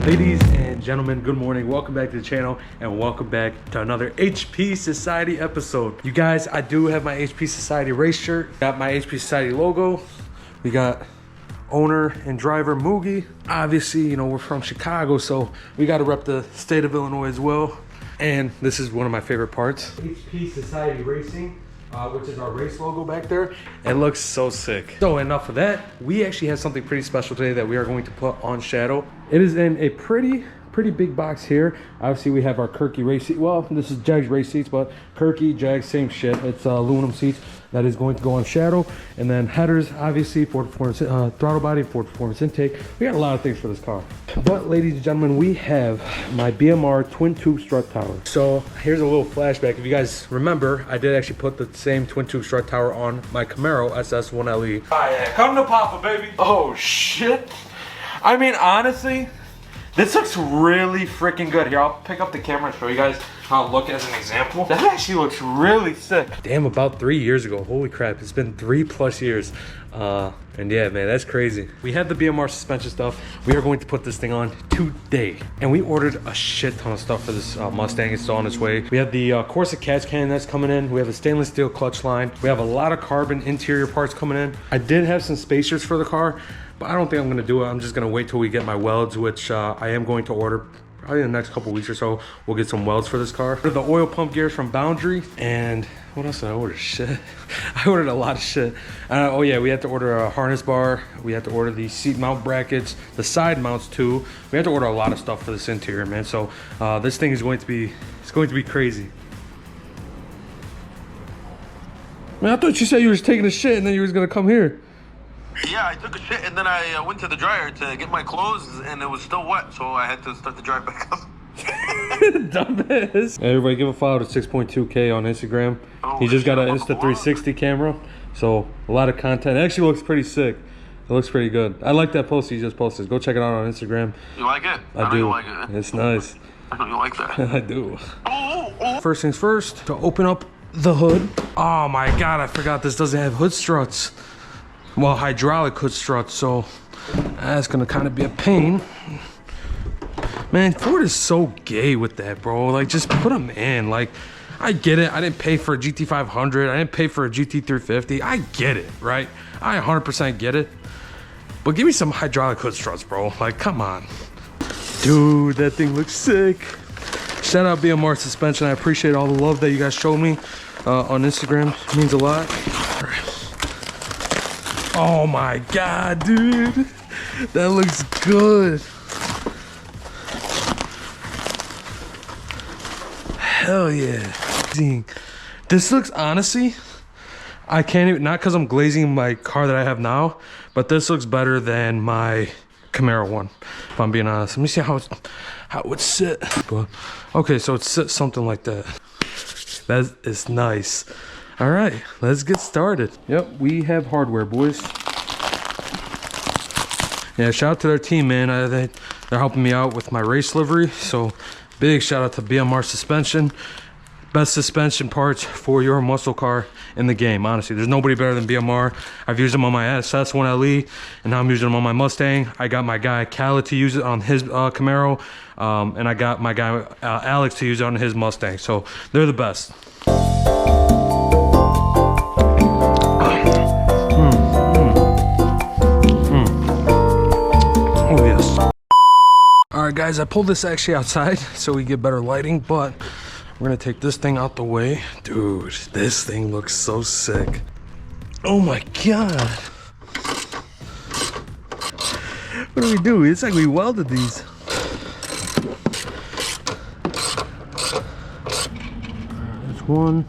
Ladies and gentlemen, good morning. Welcome back to the channel and welcome back to another HP Society episode. You guys, I do have my HP Society race shirt. Got my HP Society logo. We got owner and driver Moogie. Obviously, you know, we're from Chicago, so we got to rep the state of Illinois as well. And this is one of my favorite parts. HP Society Racing. Which is our race logo back there. It looks so sick. So enough of that. We actually have something pretty special today that we are going to put on Shadow. It is in a pretty big box here. Obviously we have our Kirky race seat. Well, this is Jag's race seats, but Kirky, Jag, same shit. It's aluminum seats that is going to go on Shadow. And then headers, obviously, Ford Performance throttle body, Ford Performance intake. We got a lot of things for this car. But ladies and gentlemen, we have my BMR twin tube strut tower. So here's a little flashback. If you guys remember, I did actually put the same twin tube strut tower on my Camaro SS1LE. Oh yeah, come to Papa, baby. Oh shit. I mean, honestly, this looks really freaking good. Here, I'll pick up the camera and show you guys how it looks as an example. That actually looks really sick. Damn, about 3 years ago. Holy crap, it's been 3+ years. And yeah, man, that's crazy. We had the BMR suspension stuff. We are going to put this thing on today. And we ordered a shit ton of stuff for this Mustang. It's still on its way. We have the Corsa catch can that's coming in. We have a stainless steel clutch line. We have a lot of carbon interior parts coming in. I did have some spacers for the car, but I don't think I'm gonna do it. I'm just gonna wait till we get my welds, which I am going to order probably in the next couple weeks or so. We'll get some welds for this car. The oil pump gears from Boundary. And what else did I order? Shit. I ordered a lot of shit. Oh yeah, we had to order a harness bar. We had to order the seat mount brackets, the side mounts too. We had to order a lot of stuff for this interior, man. So this thing is going to be, it's going to be crazy. Man, I thought you said you was taking a shit and then you was gonna come here. Yeah, I took a shit and then I went to the dryer to get my clothes and it was still wet, so I had to start the dryer back up. Dumbass. Everybody give a follow to 6.2K on Instagram. Oh, he just got an Insta360 camera, so a lot of content. It actually looks pretty sick. It looks pretty good. I like that post he just posted. Go check it out on Instagram. You like it? I do. You like it. It's nice. I know you like that. I do. Oh. First things first, to open up the hood. Oh my god, I forgot this doesn't have hood struts. Well, hydraulic hood struts, so that's gonna kind of be a pain. Man, Ford is so gay with that, bro. Like, just put them in. Like, I get it. I didn't pay for a GT500. I didn't pay for a GT350. I get it, right? I 100% get it. But give me some hydraulic hood struts, bro. Like, come on. Dude, that thing looks sick. Shout out BMR Suspension. I appreciate all the love that you guys showed me on Instagram. It means a lot. Oh my god, dude. That looks good. Hell yeah. This looks, honestly, I can't even, not because I'm glazing my car that I have now, but this looks better than my Camaro one, if I'm being honest. Let me see how it would sit. But, okay, so it sits something like that. That is nice. All right, let's get started. Yep, we have hardware, boys. Yeah, shout out to their team, man. They're helping me out with my race livery. So big shout out to BMR Suspension. Best suspension parts for your muscle car in the game, honestly. There's nobody better than BMR. I've used them on my SS1LE, and now I'm using them on my Mustang. I got my guy Khaled to use it on his Camaro, and I got my guy Alex to use it on his Mustang. So they're the best. Oh yes. All right, guys, I pulled this actually outside so we get better lighting, but we're gonna take this thing out the way. Dude, this thing looks so sick. Oh my god. What do we do? It's like we welded these. There's one.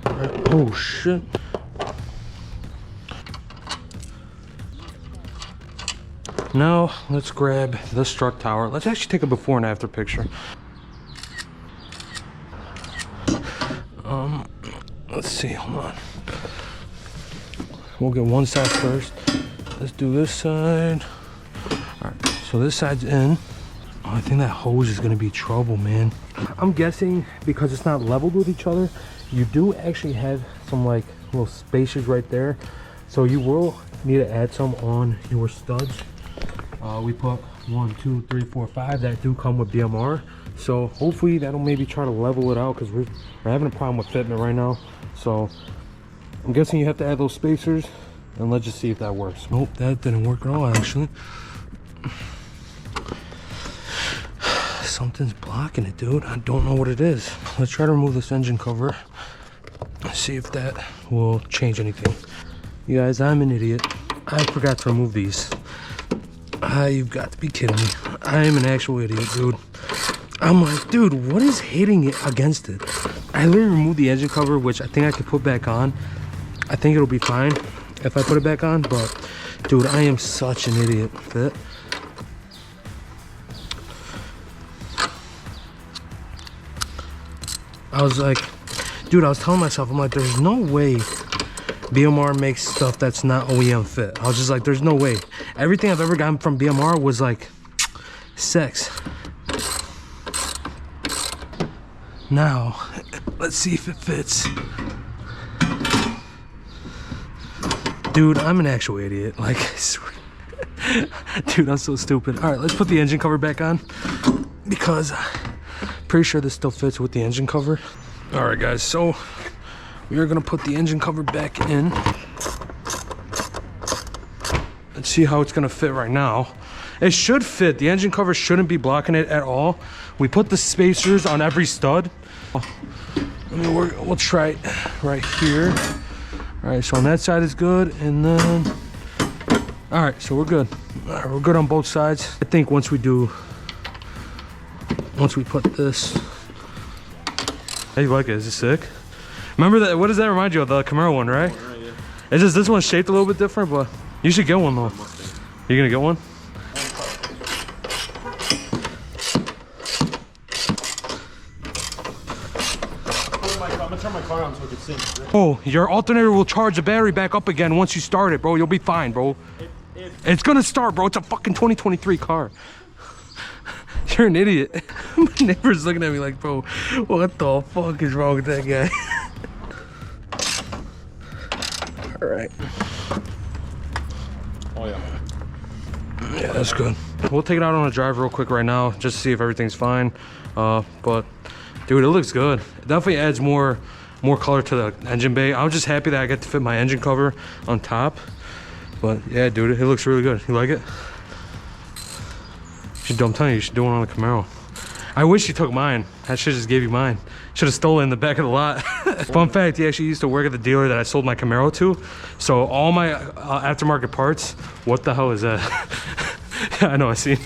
All right. Oh shit. Now let's grab the strut tower. Let's actually take a before and after picture. Let's see, hold on. We'll get one side first. Let's do this side. All right, so this side's in. Oh, I think that hose is gonna be trouble, man. I'm guessing because it's not leveled with each other, you do actually have some like little spacers right there. So you will need to add some on your studs We put 1, 2, 3, 4, 5 that do come with BMR. So hopefully that'll maybe try to level it out, because we're having a problem with fitment right now. So I'm guessing you have to add those spacers, and let's just see if that works. Nope, that didn't work at all actually. Something's blocking it, dude. I don't know what it is. Let's try to remove this engine cover. See if that will change anything. You guys, I'm an idiot. I forgot to remove these. You've got to be kidding me. I am an actual idiot, dude. I'm like, dude, what is hitting it against it? I literally removed the engine cover, which I think I could put back on. I think it'll be fine if I put it back on, but dude, I am such an idiot. Fit. I was like, dude, I was telling myself, I'm like, there's no way BMR makes stuff that's not OEM fit. I was just like, there's no way. Everything I've ever gotten from BMR was like sex. Now, let's see if it fits. Dude, I'm an actual idiot. Like, I swear. Dude, I'm so stupid. All right, let's put the engine cover back on, because pretty sure this still fits with the engine cover. All right, guys, so we are gonna put the engine cover back in. Let's see how it's gonna fit right now. It should fit. The engine cover shouldn't be blocking it at all. We put the spacers on every stud. I mean, we'll try it right here. All right, so on that side is good, and then, all right, so we're good. All right, we're good on both sides. I think once we put this, how you like it? Is it sick? Remember that? What does that remind you of? The Camaro one, right? Yeah. It's just this one's shaped a little bit different, but you should get one though. You gonna get one? I'm gonna turn my car on so it can sing. Oh, your alternator will charge the battery back up again once you start it, bro. You'll be fine, bro. It's gonna start, bro. It's a fucking 2023 car. You're an idiot. My neighbor's looking at me like, bro, what the fuck is wrong with that guy? All right. Oh yeah. Yeah, that's good. We'll take it out on a drive real quick right now, just to see if everything's fine. But dude, it looks good. It definitely adds more color to the engine bay. I'm just happy that I get to fit my engine cover on top. But yeah, dude, it looks really good. You like it? I'm telling you, you should do one on the Camaro. I wish you took mine. I should just gave you mine. Should have stolen in the back of the lot. Fun fact, he actually used to work at the dealer that I sold my Camaro to. So all my aftermarket parts, what the hell is that? Yeah, I know, I see.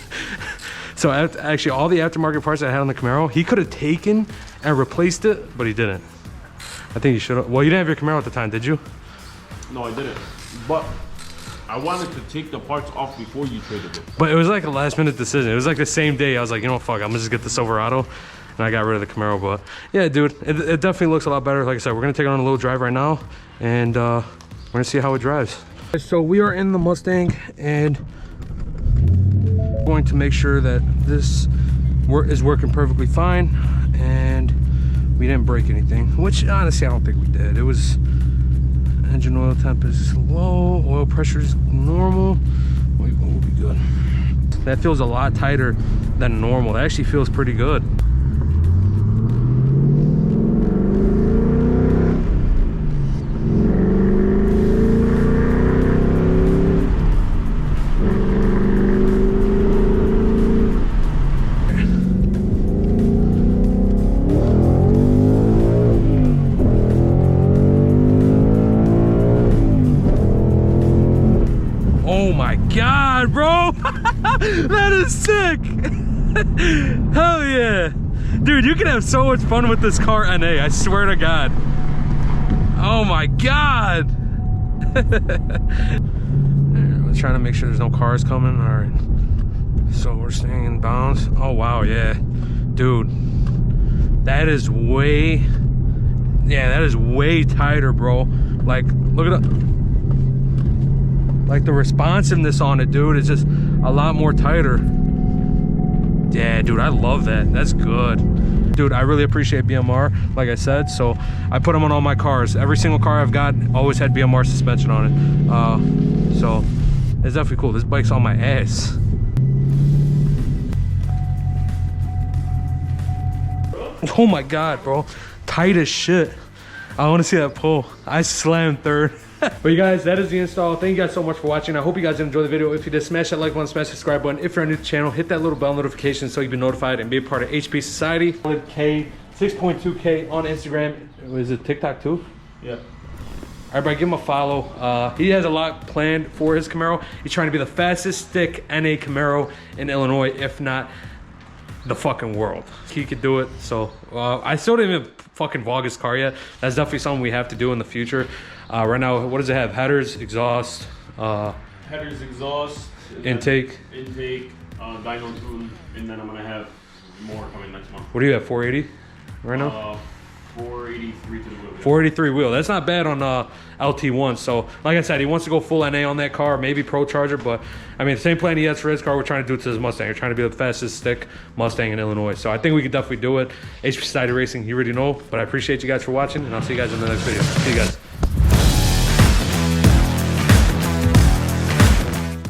So actually all the aftermarket parts I had on the Camaro, he could have taken and replaced it, but he didn't. I think he should have. Well, you didn't have your Camaro at the time, did you? No, I didn't. But I wanted to take the parts off before you traded it. But it was like a last minute decision. It was like the same day. I was like, you know what, fuck, I'm gonna just get the Silverado. And I got rid of the Camaro. But yeah, dude, it definitely looks a lot better. Like I said, we're gonna take it on a little drive right now, and we're gonna see how it drives. So we are in the Mustang, and we're going to make sure that this is working perfectly fine, and we didn't break anything, which honestly I don't think we did. It was engine oil temp is low, oil pressure is normal. We'll be good. That feels a lot tighter than normal. That actually feels pretty good. Oh my God, bro. That is sick. Hell yeah. Dude, you can have so much fun with this car NA, I swear to God. Oh my God. Let's try to make sure there's no cars coming. All right. So we're staying in bounds. Oh wow, yeah. Dude, that is way, yeah, that is way tighter, bro. Like, look at that. Like the responsiveness on it, dude, is just a lot more tighter. Yeah, dude, I love that. That's good. Dude, I really appreciate BMR, like I said, so I put them on all my cars. Every single car I've got always had BMR suspension on it. So it's definitely cool. This bike's on my ass. Oh my God, bro. Tight as shit. I want to see that pull. I slammed third. But you guys, that is the install. Thank you guys so much for watching. I hope you guys enjoyed the video. If you did, smash that like button, smash the subscribe button. If you're new to the channel, hit that little bell notification so you can be notified and be a part of HP Society. K 6.2K on Instagram. Is it TikTok too? Yeah. Everybody give him a follow. He has a lot planned for his Camaro. He's trying to be the fastest stick NA Camaro in Illinois, if not the fucking world. He could do it. So I still didn't even fucking vlog his car yet. That's definitely something we have to do in the future. Right now, what does it have? Headers, exhaust, Headers, exhaust, intake, dyno tune, and then I'm gonna have more coming next month. What do you have? 480 right now? 483 to the wheel. 483 wheel. That's not bad on LT1. So like I said, he wants to go full NA on that car, maybe Pro Charger, but I mean the same plan he has for his car, we're trying to do it to his Mustang. We're trying to be the fastest stick Mustang in Illinois. So I think we could definitely do it. HP Society Racing, you already know, but I appreciate you guys for watching, and I'll see you guys in the next video. See you guys.